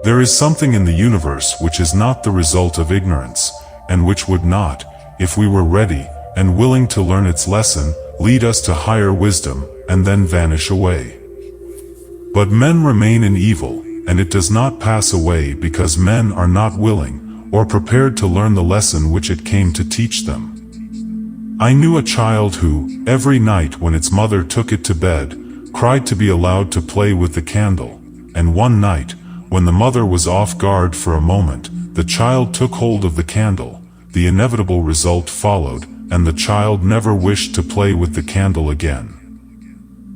There is something in the universe which is not the result of ignorance, and which would not, if we were ready and willing to learn its lesson, lead us to higher wisdom, and then vanish away. But men remain in evil, and it does not pass away because men are not willing, or prepared to learn the lesson which it came to teach them. I knew a child who, every night when its mother took it to bed, cried to be allowed to play with the candle, and one night, when the mother was off guard for a moment, the child took hold of the candle. The inevitable result followed, and the child never wished to play with the candle again.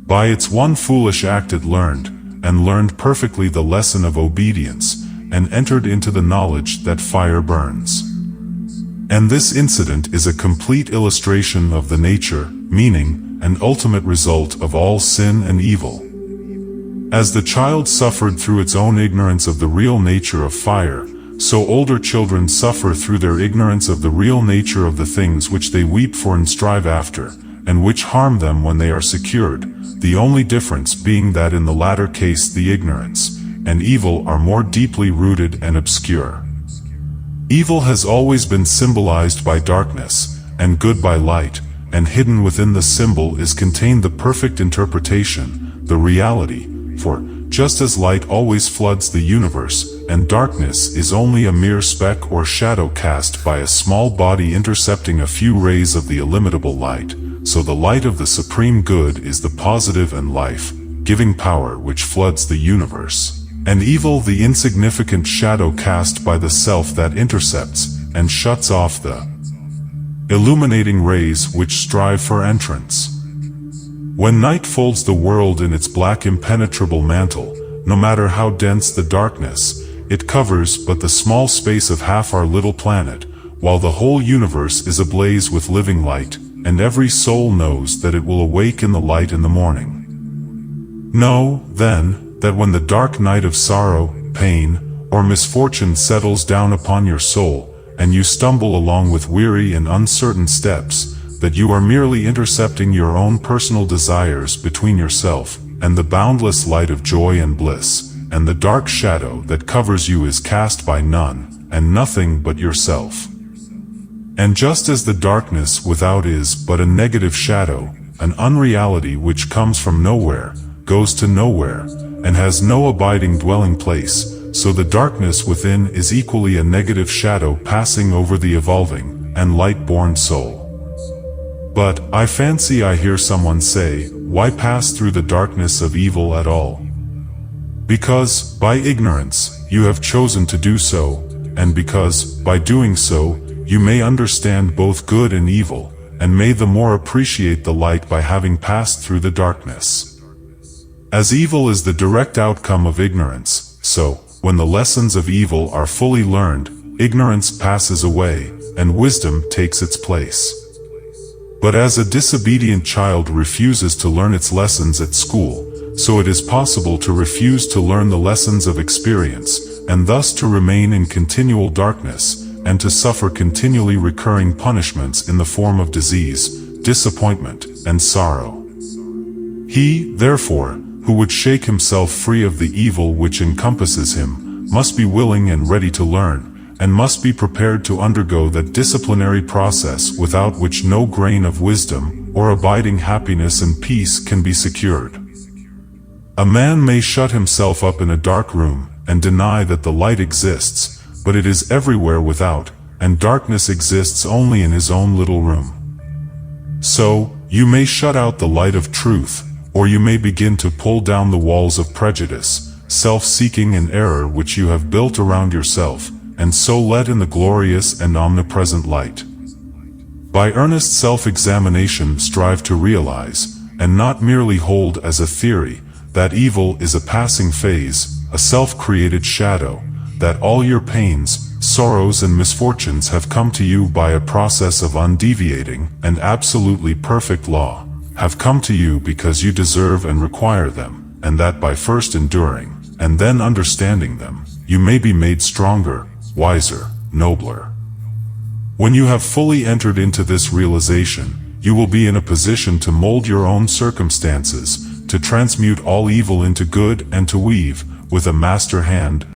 By its one foolish act it learned perfectly the lesson of obedience, and entered into the knowledge that fire burns. And this incident is a complete illustration of the nature, meaning, and ultimate result of all sin and evil. As the child suffered through its own ignorance of the real nature of fire, so older children suffer through their ignorance of the real nature of the things which they weep for and strive after, and which harm them when they are secured, the only difference being that in the latter case the ignorance and evil are more deeply rooted and obscure. Evil has always been symbolized by darkness, and good by light, and hidden within the symbol is contained the perfect interpretation, the reality, for, just as light always floods the universe, and darkness is only a mere speck or shadow cast by a small body intercepting a few rays of the illimitable light, so the light of the supreme good is the positive and life-giving power which floods the universe, and evil the insignificant shadow cast by the self that intercepts and shuts off the illuminating rays which strive for entrance. When night folds the world in its black impenetrable mantle, no matter how dense the darkness, it covers but the small space of half our little planet, while the whole universe is ablaze with living light, and every soul knows that it will awake in the light in the morning. Know, then, that when the dark night of sorrow, pain, or misfortune settles down upon your soul, and you stumble along with weary and uncertain steps, that you are merely intercepting your own personal desires between yourself and the boundless light of joy and bliss, and the dark shadow that covers you is cast by none and nothing but yourself. And just as the darkness without is but a negative shadow, an unreality which comes from nowhere, goes to nowhere, and has no abiding dwelling place, so the darkness within is equally a negative shadow passing over the evolving and light-born soul. But, I fancy I hear someone say, why pass through the darkness of evil at all? Because, by ignorance, you have chosen to do so, and because, by doing so, you may understand both good and evil, and may the more appreciate the light by having passed through the darkness. As evil is the direct outcome of ignorance, so, when the lessons of evil are fully learned, ignorance passes away, and wisdom takes its place. But as a disobedient child refuses to learn its lessons at school, so it is possible to refuse to learn the lessons of experience, and thus to remain in continual darkness, and to suffer continually recurring punishments in the form of disease, disappointment, and sorrow. He, therefore, who would shake himself free of the evil which encompasses him, must be willing and ready to learn, and must be prepared to undergo that disciplinary process without which no grain of wisdom or abiding happiness and peace can be secured. A man may shut himself up in a dark room and deny that the light exists, but it is everywhere without, and darkness exists only in his own little room. So, you may shut out the light of truth, or you may begin to pull down the walls of prejudice, self-seeking and error which you have built around yourself, and so let in the glorious and omnipresent light. By earnest self-examination strive to realize, and not merely hold as a theory, that evil is a passing phase, a self-created shadow, that all your pains, sorrows and misfortunes have come to you by a process of undeviating and absolutely perfect law, have come to you because you deserve and require them, and that by first enduring, and then understanding them, you may be made stronger, wiser, nobler. When you have fully entered into this realization, you will be in a position to mold your own circumstances, to transmute all evil into good and to weave, with a master hand,